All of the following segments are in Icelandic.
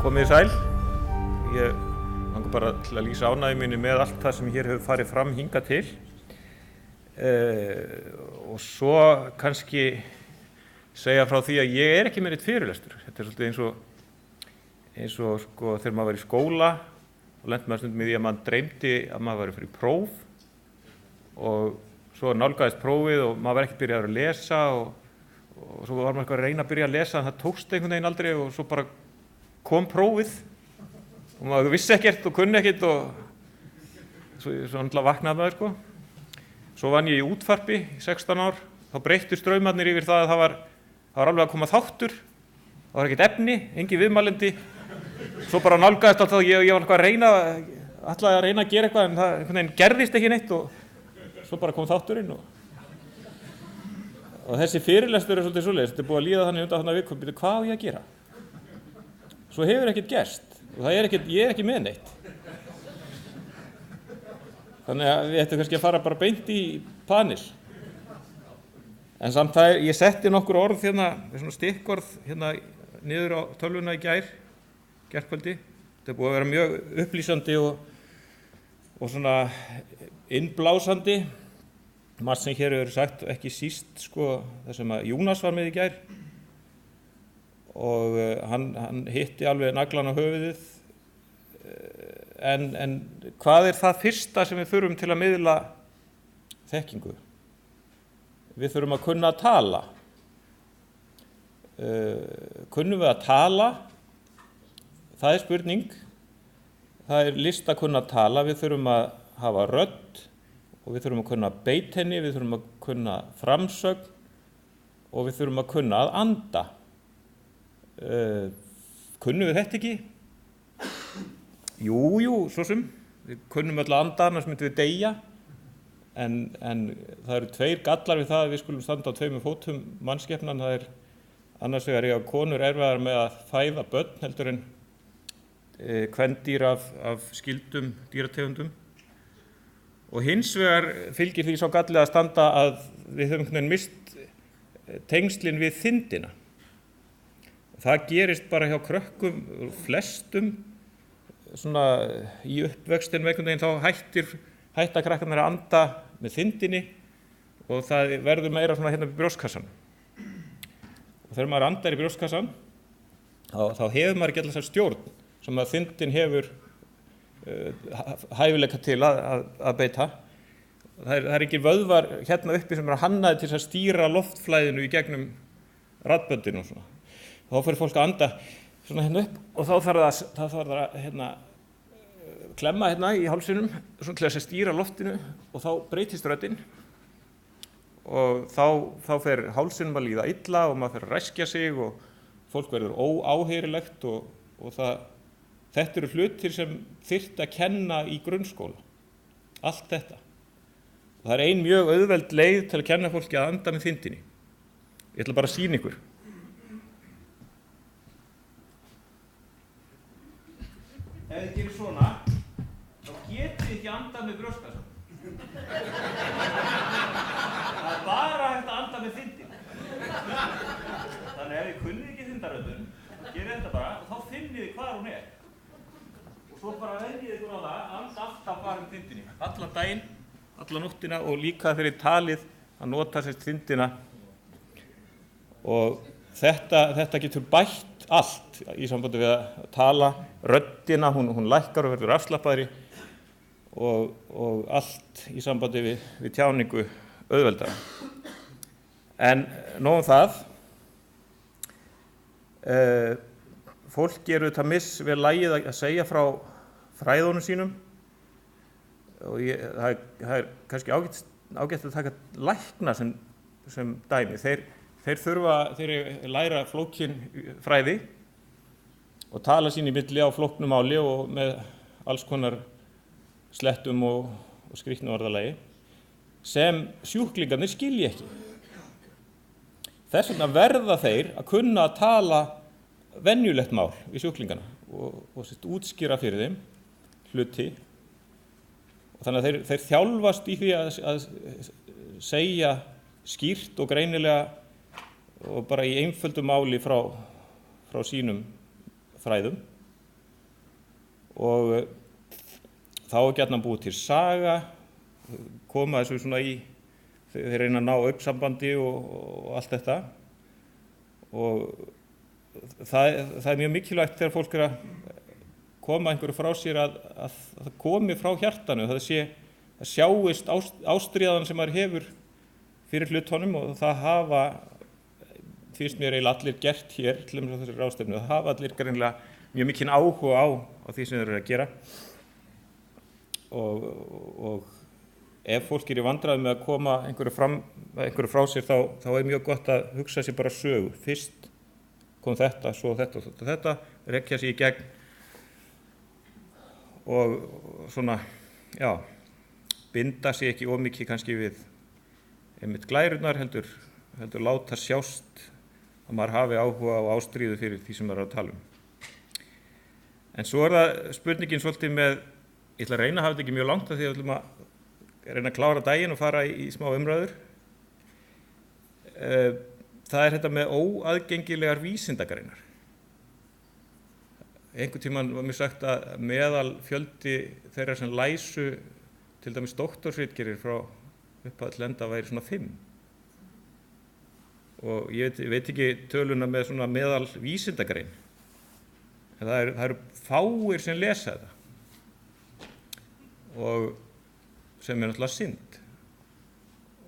Komið sæl. Ég langar bara til að lýsa ánægju minni með allt það sem hér hefur farið fram hingað til. Og svo kannski segja frá því að ég ekki með eitt fyrirlestur. Þetta svolítið eins og sko, þegar maður var í skóla og lenti maður stundum í því að maður dreymdi að maður væri fyrir próf og svo nálgaðist prófið og maður var ekki byrjaður að lesa og svo var maður eitthvað að reyna að byrja að lesa en það tókst einhvern veginn aldrei og svo bara kom prófið og maður vissi ekkert og kunni ekkert og svo náttúrulega vaknaði maður sko. Svo vann ég í útvarpi í 16 ár, þá breyttust straumarnir yfir það að það var alveg að koma þáttur, það var ekkert efni, engin viðmælandi. Svo bara nálgaðist alltaf og ég var ætlaði að reyna að gera eitthvað en það einhvern veginn gerðist ekki neitt og svo bara kom þátturinn og þessi fyrirlestur svolítið svoleiðis, þetta búið að líða þannig undan þannig viku, hvað á ég að gera? Svo hefur ekkert gerst og ég er ekki með neitt. Þannig að við ættum kannski að fara bara beint í panel. En samt ég setti nokkur orð hérna, svona stikkorð hérna niður á tölvuna í gærkvöldi. Þetta búið að vera mjög upplýsandi og svona innblásandi. Margt sem hér hefur sagt, ekki síst sko það sem að Jónas var með í gær. Og hann hitti alveg naglan á höfuðið. En hvað er það fyrsta sem við þurfum til að miðla þekkingu? Við þurfum að kunna að tala. Kunnum við að tala? Það er spurning. Það er list að kunna að tala. Við þurfum að hafa rödd og við þurfum að kunna að beita henni, við þurfum að kunna framsögn og við þurfum að kunna að anda. Kunnum við þetta ekki? Jú, svo sem. Við kunnum öll að anda, annars myndum við deyja. En það eru tveir gallar við það að við skulum standa á tveimur fótum mannskepnan. Það er annars vegar að konur erfiðar með að fæða börn heldur en kvendýr af skyldum dýrategundum. Og hins vegar fylgir því sá galli að standa að við höfum mist tengslin við þindina. Það gerist bara hjá krökkum flestum svona í uppvöxtin einhvern veginn þá hætta krakkarnir að anda með þindinni og það verður meira svona hérna við brjóstkassan. Og þegar maður andar í brjóstkassan þá hefur maður ekki alltaf þessa stjórn sem að þindin hefur hæfileika til að beita. Það er ekki vöðvar hérna uppi sem hannaði til að stýra loftflæðinu í gegnum raddböndin og svona. Þá fyrir fólk að anda svona hérna upp og þá þarf það að hérna, klemma hérna í hálsinum svona til að stýra loftinu og þá breytist röddin og þá fer hálsinum að líða illa og maður fer að ræskja sig og fólk verður óáheyrilegt og þetta eru hlutir sem þyrfti að kenna í grunnskóla. Allt þetta. Og það er ein mjög auðveld leið til að kenna fólki að anda með þindinni. Ég ætla bara að sýna ykkur. Ef þið gerir svona, þá getið þið ekki andað með brjóstkassan. Það er bara hægt að anda með þindinni. Þannig ef þið kunnið ekki þindaröddun, gerið þetta bara og þá finnið þið hvar hún er. Og svo bara venjið ykkur á það, anda alltaf bara með þindinni. Allan daginn, alla nóttina og líka þegar talið að nota sér þindina. Og þetta getur bætt allt í sambandi við að tala, röddina, hún lækkar og verður afslappaðri og allt í sambandi við tjáningu auðveldara. En nóg það, fólk eru þetta við lagið að segja frá fræðunum sínum og það er kannski ágætt að taka lækna sem dæmi. Þeir læra flókin fræði og tala sín í milli á flóknu máli og með alls konar slettum og skrýtnu orðalagi sem sjúklingarnir skilja ekki. Þess vegna verða þeir að kunna að tala venjulegt mál við sjúklingana og útskýra fyrir þeim hluti. Og þannig að þeir þjálfast í því að segja skýrt og greinilega og bara í einföldu máli frá sínum fræðum og þá gjarnan búið til saga, koma þessu svona í, þeir reyna að ná uppsambandi og allt þetta og það mjög mikilvægt þegar fólk að koma einhverju frá sér að það komi frá hjartanu, það sjáist ástríðan sem maður hefur fyrir hlutunum og það hafa, finnst mér eiginlega allir gert hér, til dæmis á þessari ráðstefnu, það hafa allir greinilega mjög mikinn áhuga á því sem þeir eru að gera og ef fólk í vandræðum með að koma einhverju frá sér þá mjög gott að hugsa sér bara sögu. Fyrst kom þetta, svo þetta, rekja sig í gegn og svona, já, binda sig ekki of mikið kannski við einmitt glærurnar, heldur láta sjást að maður hafi áhuga og ástríðu fyrir því sem maður er að tala En svo það spurningin svolítið með, ég ætla að reyna að hafa þetta ekki mjög langt af því að við ætlum að reyna að klára daginn og fara í smá umræður. Það þetta með óaðgengilegar vísindagreinar. Einhvern tímann var mér sagt að meðal fjöldi þeirra sem læsu til dæmis doktorsritgerðir frá upphaf til enda væri svona 5. Og ég veit ekki töluna með svona meðal vísindagrein. En það eru fáir sem lesa þetta. Og sem náttúrulega synd.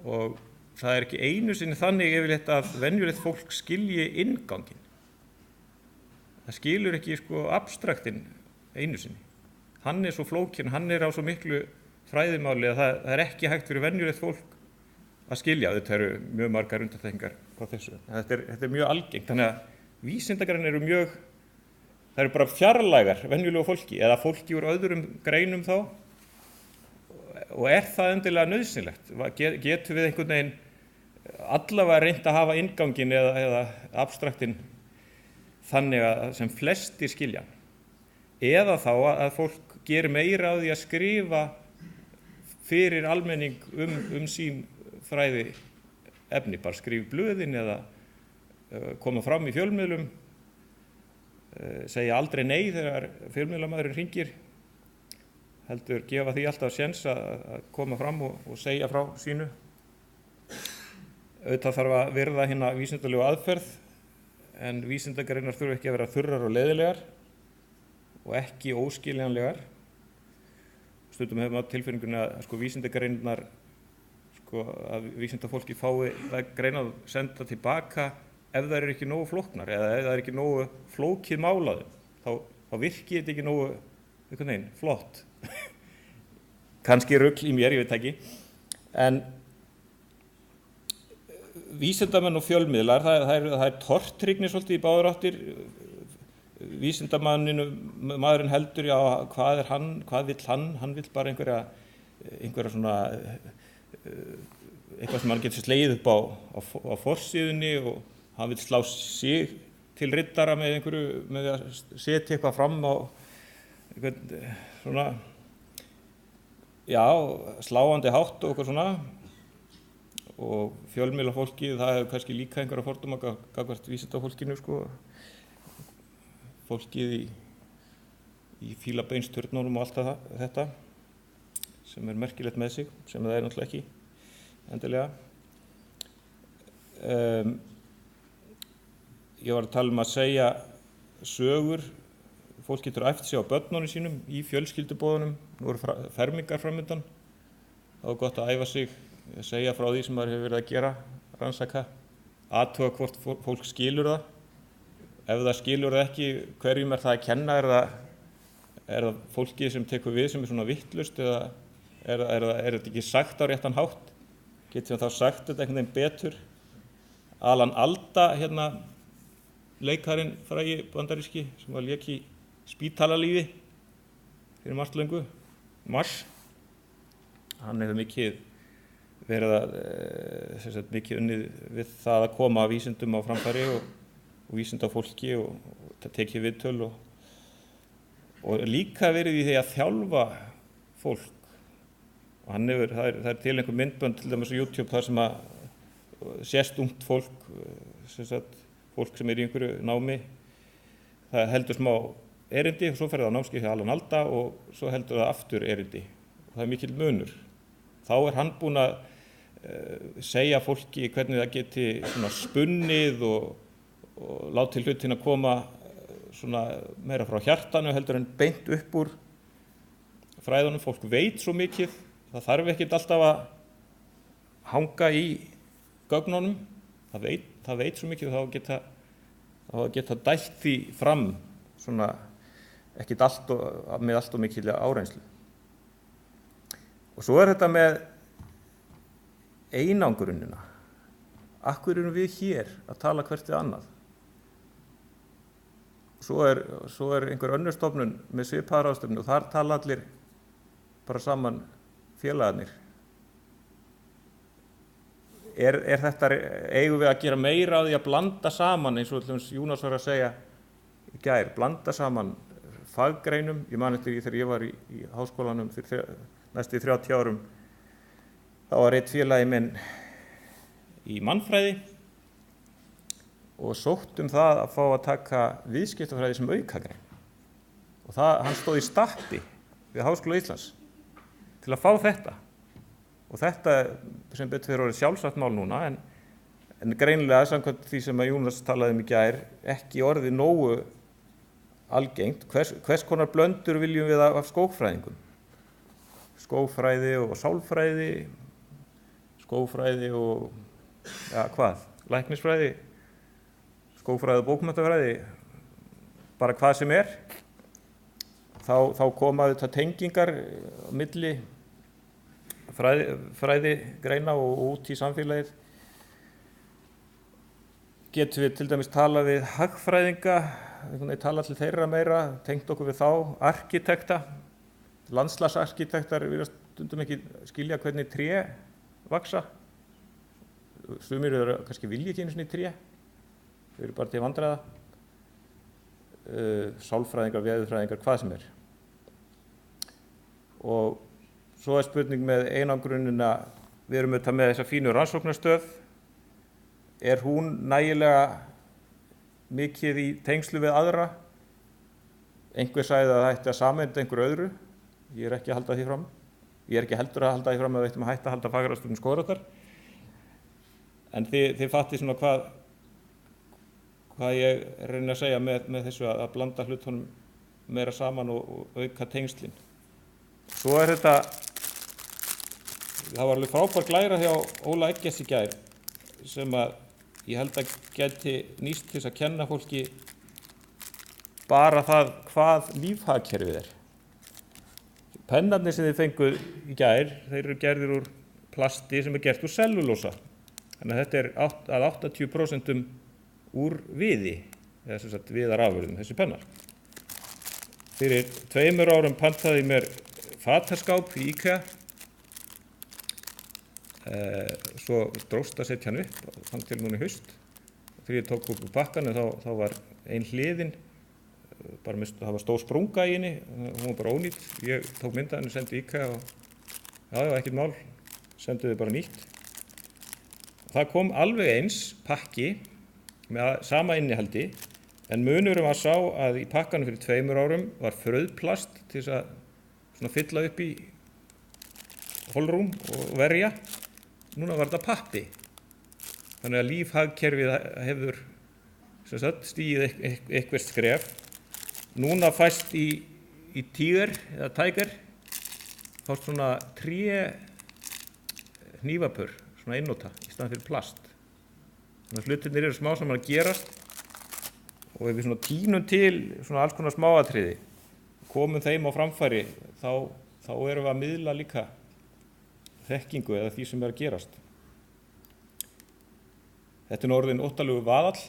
Og það ekki einu sinni þannig yfirleitt að venjulegt fólk skilji innganginn. Það skilur ekki abstraktinn einu sinni. Hann svo flókinn, hann á svo miklu fræðimáli að það ekki hægt fyrir venjulegt fólk að skilja. Þetta eru mjög margar undantekningar frá þessu. Þetta mjög algengt, þannig að vísindagreinar eru mjög, það eru bara fjarlægar venjulegu fólki eða fólki úr öðrum greinum þá og það endilega nauðsynlegt. Getum við einhvern veginn allavega reynt að hafa innganginn eða abstraktinn þannig að sem flestir skilja. Eða þá að fólk gerir meira á því að skrifa fyrir almenning sín fræði efni, bara skrifa blöðin eða koma fram í fjölmiðlum, segja aldrei nei þegar fjölmiðlamaðurinn hringir, heldur gefa því alltaf séns að koma fram og segja frá sínu. Auðvitað þarf að virða hina vísindalegu aðferð, en vísindagreinar þurfa ekki að vera þurrar og leiðilegar og ekki óskiljanlegar. Stundum hefur maður tilfinninguna að vísindagreinarnar, að vísindafólki fái það greina að senda tilbaka ef það eru ekki nógu flóknar eða ef það er ekki nógu flókið málaðum, þá virkir þetta ekki nógu einhvern veginn flott. Kannski rugl í mér, ég veit ekki. En vísindamenn og fjölmiðlar, það er tortryggni svolítið í báðar áttir. Maðurinn heldur, já, hvað er hann, hvað vill hann vill bara einhverja svona, eitthvað sem hann getur slegið upp á forsíðunni og hann vill slá sig til riddara með að setja eitthvað fram á einhvern svona, já, sláandi hátt og eitthvað svona. Og fjölmiðlafólkið, það hefur kannski líka einhverja fordóma gagnvart vísindafólkinu, fólkið í fílabeinsturnunum og allt þetta, sem merkilegt með sig, sem það náttúrulega ekki endilega. Ég var að tala að segja sögur, fólk getur æft sig á börnunum sínum í fjölskylduboðunum, nú eru fermingar framundan, þá gott að æfa sig, segja frá því sem maður hefur verið að gera, rannsaka, athuga hvort fólk skilur það. Ef það skilur það ekki, hverjum það að kenna? Er það fólkið sem tekur við sem svona vitlaust eða er þetta ekki sagt á réttan hátt? Getur þá sagt þetta einhvern veginn betur? Alan Alda, leikarinn frægi bandaríski sem var lék í spítalalífi fyrir margt löngu, Mars. Hann hefur mikið verið að mikið unnið við það að koma að vísindum á framfæri og vísindafólki og tekið viðtöl og líka verið í því að þjálfa fólk. Og það er til einhver myndbönd til dæmis á YouTube þar sem að sést ungt fólk, fólk sem í einhverju námi, það heldur smá erindi, svo fer það á námskeið hjá Alan Alda og svo heldur það aftur erindi. Og það mikill munur. Þá hann búinn að segja fólki hvernig það geti svona spunnið og láti hlutina koma svona meira frá hjartanu heldur en beint upp úr fræðunum. Fólk veit svo mikið, það þarf ekkert alltaf að hanga í gögnunum, það veit svo mikið og þá geta dælt því fram svona ekkert með allt og mikil áreynslu. Og svo þetta með einangrunina. Af hverju erum við hér að tala hvert við annað? Svo er einhver önnur stofnun með svipaðar ráðstefnu og þar tala allir bara saman félagarnir. Eigum við að gera meira af því að blanda saman, eins og Jónas var að segja í gær, blanda saman faggreinum. Ég man eftir þegar ég var í háskólanum fyrir næstu 30 árum, þá var einn félagi minn í mannfræði og sótt það að fá að taka viðskiptafræði sem aukagrein. Og hann stóð í stappi við Háskóla Íslands til að fá þetta. Og þetta sem betur fyrir orðið sjálfsagt mál núna, en greinilega samkvæmt því sem að Jónas talaði í gær, ekki orðið nógu algengt. Hvers konar blöndur viljum við af skógfræðingum? Skógfræði og sálfræði, skógfræði og, læknisfræði, skógfræði og bókmenntafræði, bara hvað sem er. Þá koma þetta tengingar á milli fræðigreina og út í samfélagið. Getum við til dæmis tala við hagfræðinga, tala til þeirra meira, tengt okkur við þá, arkitekta. Landslagsarkitektar virðast stundum ekki skilja hvernig tré vaxa. Sumir eru kannski vilja ekki einu sinni tré, þau eru bara til vandræða. Sálfræðingar, veðurfræðingar, hvað sem er. Og svo spurning með einangrunina, við erum auðvitað með þessa fínu rannsóknarstöð. Er hún nægilega mikið í tengslu við aðra? Einhver sagði að það ætti að sameina einhverju öðru. Ég er ekki að halda því fram. Ég er ekki heldur að halda því fram að við ættum að hætta að halda fagráðstefnu Skógræktar. En þið fattið svona hvað ég reyni að segja með þessu að blanda hlutunum meira saman og auka tengslin. Svo þetta, það var alveg frábær glæra hjá Óla Eggerts í gær sem að ég held að geti nýst til að kenna fólki bara það hvað lífhagkerfið er. Pennarnir sem þið fenguð í gær, þeir eru gerðir úr plasti sem gert úr sellulósa. Þannig að þetta að 80% úr viði, eða sem sagt viðarafurðum, þessi pennar. Fyrir 2 árum pantaði ég mér fataskáp í IKEA. Svo dróst að setja hann upp, hann til núna í haust. Þegar ég tók upp úr pakkanum þá var ein hliðin, það var stór sprunga í henni, hún var bara ónýtt. Ég tók mynda henni og sendi IKEA og ekkert mál, sendu þau bara nýtt. Það kom alveg eins pakki með sama innihaldi, en munurum var sá að í pakkanum fyrir 2 árum var frauðplast til þess að fylla upp í holrúm og verja. Núna var þetta pappi. Þannig að lífhagkerfið hefur stigið eitthvert skref. Núna fæst í Tiger eða Tiger fást svona hnífapör, svona einnota í staðinn fyrir plast. Þannig að hlutirnir eru smá saman að gerast og ef við svona tínum til svona alls konar smáatriði, komum þeim á framfæri, þá erum við að miðla líka þekkingu eða því sem er að gerast. Þetta er orðinn óttalugur vaðall.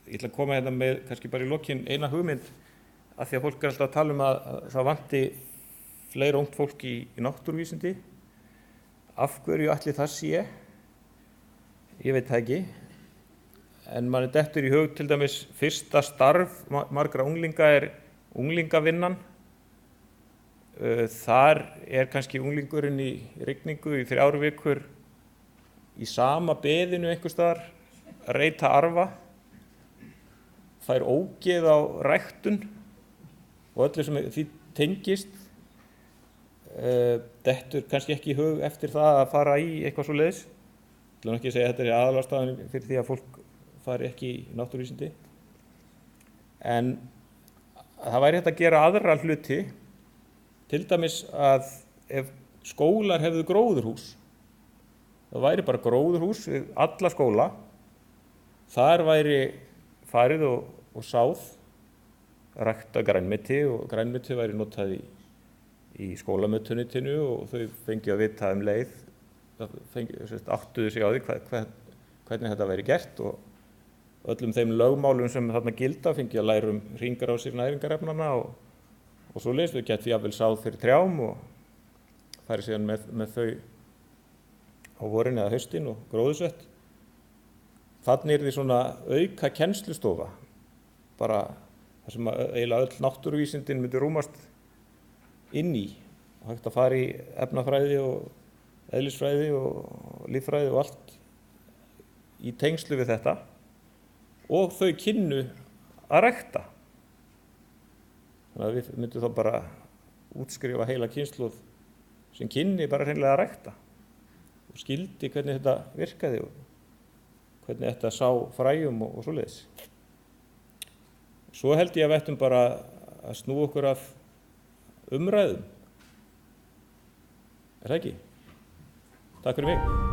Ég ætla að koma hérna með kannski bara í lokin eina hugmynd af því að fólk er alltaf að tala að það vanti fleira ungt fólk í náttúruvísindi. Af hverju ætli það sé? Ég veit það ekki. En manni dettur í hug til dæmis fyrsta starf margra unglinga er unglingavinnan. Þar er kannski unglingurinn í rigningu í 3 vikur í sama beðinu einhvers staðar reyta arfa, fær ógeð á ræktun og öllu sem því tengist, dettur kannski ekki í hug eftir það að fara í eitthvað svoleiðis. Ég ætla ekki að segja að þetta er aðalástæðan fyrir því að fólk fari ekki í náttúruvísindi. En það væri hægt að gera aðra hluti, til dæmis að ef skólar hefðu gróðurhús, það væri bara gróðurhús við alla skóla, þar væri farið og sáð, rækta grænmeti og grænmeti væri notað í skólamötuneytinu og þau fengið að vita leið, áttuðu sig á því hvernig þetta væri gert og öllum þeim lögmálum sem þarna gilda fengið að læra hringrásir næringarefnanna og svoleiðis. Þau gætu jafnvel sáð fyrir trjám og farið síðan með þau á vorin eða haustin og gróðursett. Þannig yrði svona auka kennslustofa, bara þar sem eiginlega öll náttúruvísindin myndi rúmast inn í, og hægt að fara í efnafræði og eðlisfræði og líffræði og allt í tengslu við þetta, og þau kynnu að rækta. Þannig að við myndum þá bara útskrifa heila kynslóð sem kynni bara hreinlega að rækta og skildi hvernig þetta virkaði og hvernig þetta sá fræjum og svoleiðis. Svo held ég að við ættum bara að snúa okkur af umræðum. Er það ekki? Takk fyrir mig.